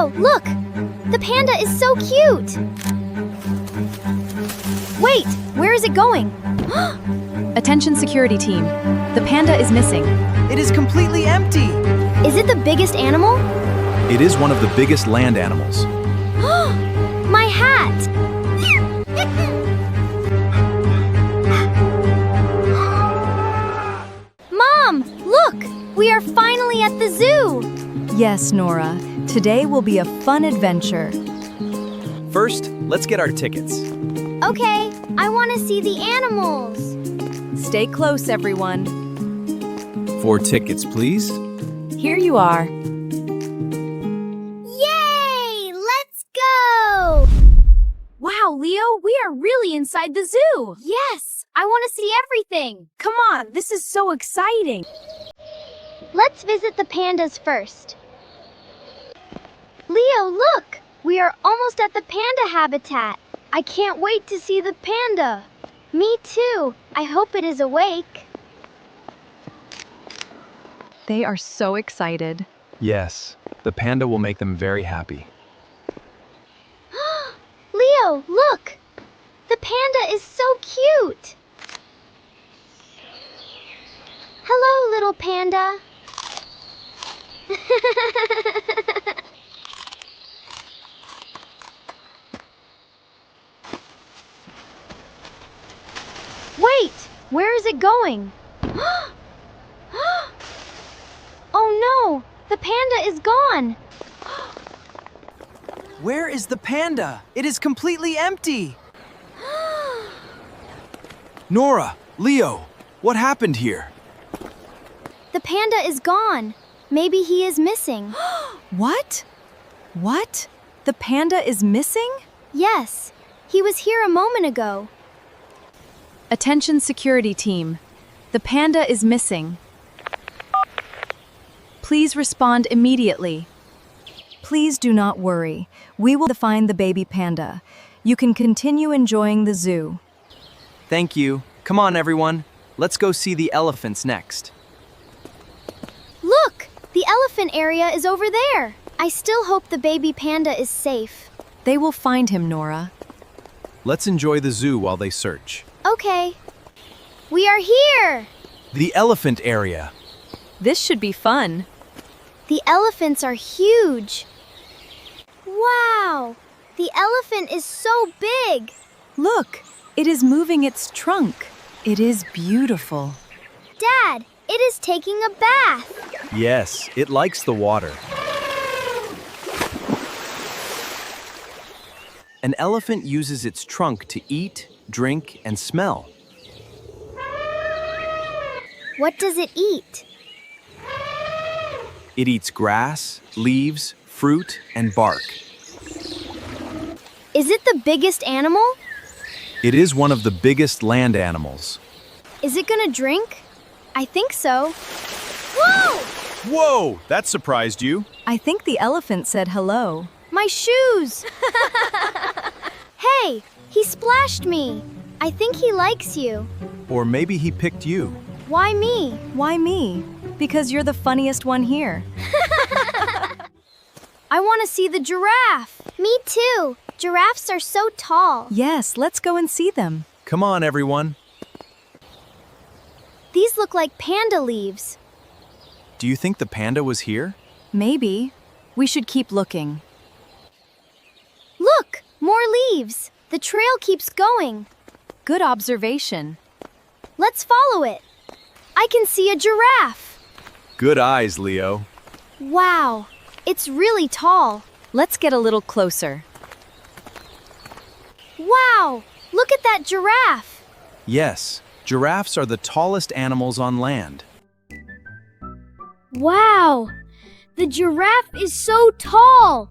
Leo, look! The panda is so cute! Wait, where is it going? Attention security team. The panda is missing. It is completely empty. Is it the biggest animal? It is one of the biggest land animals. My hat! Mom, look! We are finally at the zoo! Yes, Nora. Today will be a fun adventure. First, let's get our tickets. Okay, I want to see the animals. Stay close, everyone. 4 tickets, please. Here you are. Yay! Let's go! Wow, Leo, we are really inside the zoo. Yes, I want to see everything. Come on, this is so exciting. Let's visit the pandas first. Leo, look! We are almost at the panda habitat. I can't wait to see the panda. Me too. I hope it is awake. They are so excited. Yes, the panda will make them very happy. Leo, look! The panda is so cute! Hello, little panda. Wait! Where is it going? Oh no! The panda is gone! Where is the panda? It is completely empty. Nora, Leo, what happened here? The panda is gone. Maybe he is missing. What? What? The panda is missing? Yes, he was here a moment ago. Attention security team. The panda is missing. Please respond immediately. Please do not worry. We will find the baby panda. You can continue enjoying the zoo. Thank you. Come on, everyone. Let's go see the elephants next. Look! The elephant area is over there. I still hope the baby panda is safe. They will find him, Nora. Let's enjoy the zoo while they search. Okay. We are here! The elephant area. This should be fun. The elephants are huge. Wow! The elephant is so big. Look, it is moving its trunk. It is beautiful. Dad, it is taking a bath. Yes, it likes the water. An elephant uses its trunk to eat, drink, and smell. What does it eat? It eats grass, leaves, fruit, and bark. Is it the biggest animal? It is one of the biggest land animals. Is it gonna drink? I think so. Whoa! Whoa, that surprised you. I think the elephant said hello. My shoes! Hey, he splashed me. I think he likes you. Or maybe he picked you. Why me? Why me? Because you're the funniest one here. I want to see the giraffe. Me too. Giraffes are so tall. Yes, let's go and see them. Come on, everyone. These look like panda leaves. Do you think the panda was here? Maybe. We should keep looking. Look, more leaves. The trail keeps going. Good observation. Let's follow it. I can see a giraffe. Good eyes, Leo. Wow, it's really tall. Let's get a little closer. Wow, look at that giraffe. Yes, giraffes are the tallest animals on land. Wow, the giraffe is so tall.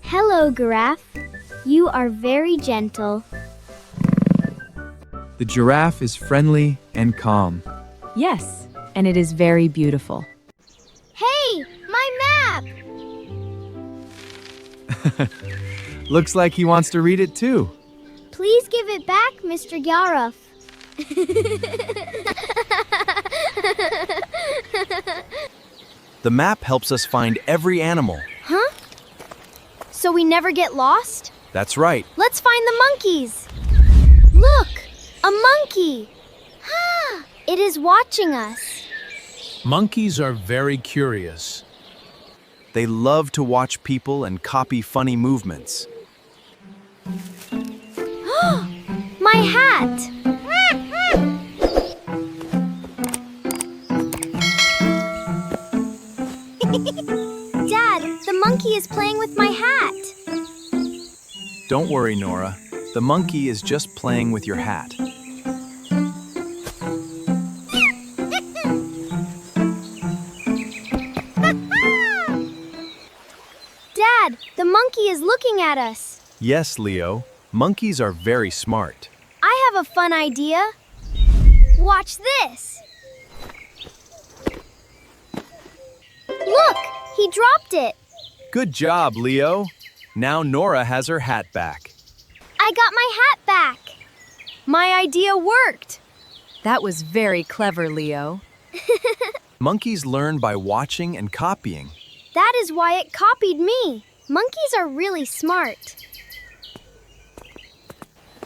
Hello, giraffe. You are very gentle. The giraffe is friendly and calm. Yes, and it is very beautiful. Hey, my map! Looks like he wants to read it too. Please give it back, Mr. Giraffe. The map helps us find every animal. Huh? So we never get lost? That's right. Let's find the monkeys. Look, a monkey. It is watching us. Monkeys are very curious. They love to watch people and copy funny movements. My hat. Dad, the monkey is playing with my hat. Don't worry, Nora. The monkey is just playing with your hat. Dad, the monkey is looking at us. Yes, Leo. Monkeys are very smart. I have a fun idea. Watch this. Look, he dropped it. Good job, Leo. Now Nora has her hat back. I got my hat back. My idea worked. That was very clever, Leo. Monkeys learn by watching and copying. That is why it copied me. Monkeys are really smart.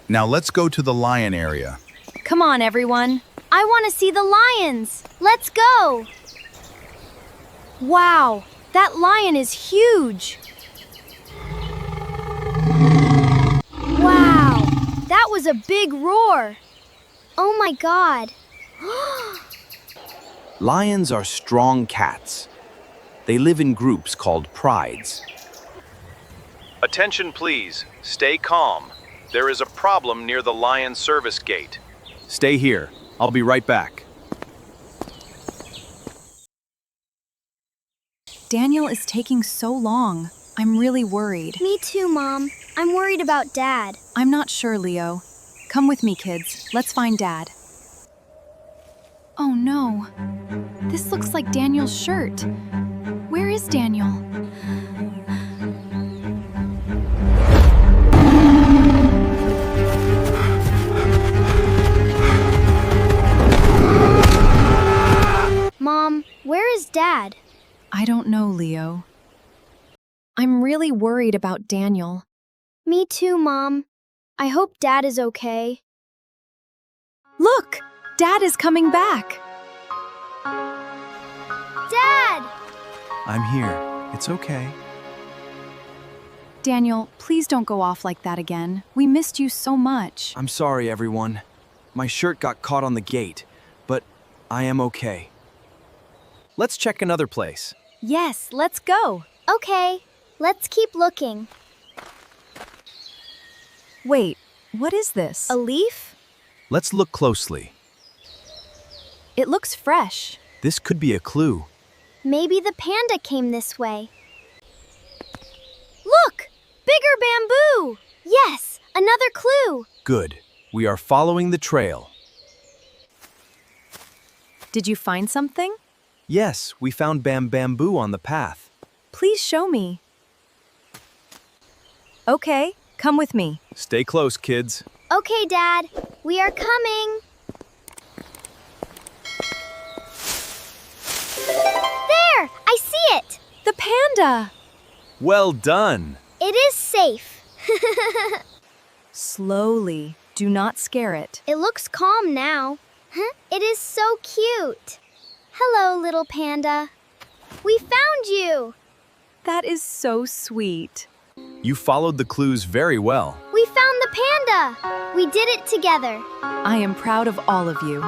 Now let's go to the lion area. Come on, everyone. I want to see the lions. Let's go. Wow, that lion is huge. Wow, that was a big roar. Oh my God. Lions are strong cats. They live in groups called prides. Attention, please. Stay calm. There is a problem near the lion service gate. Stay here. I'll be right back. Daniel is taking so long. I'm really worried. Me too, Mom. I'm worried about Dad. I'm not sure, Leo. Come with me, kids. Let's find Dad. Oh no. This looks like Daniel's shirt. Where is Daniel? Mom, where is Dad? I don't know, Leo. I'm really worried about Daniel. Me too, Mom. I hope Dad is okay. Look! Dad is coming back! Dad! I'm here. It's okay. Daniel, please don't go off like that again. We missed you so much. I'm sorry, everyone. My shirt got caught on the gate, but I am okay. Let's check another place. Yes, let's go. Okay, let's keep looking. Wait, what is this? A leaf? Let's look closely. It looks fresh. This could be a clue. Maybe the panda came this way. Look! Bigger bamboo! Yes, another clue. Good. We are following the trail. Did you find something? Yes, we found bamboo on the path. Please show me. Okay, come with me. Stay close, kids. Okay, Dad, we are coming. There! I see it! The panda! Well done. It is safe. Slowly. Do not scare it. It looks calm now. Huh? It is so cute. Hello, little panda. We found you. That is so sweet. You followed the clues very well. We found the panda. We did it together. I am proud of all of you.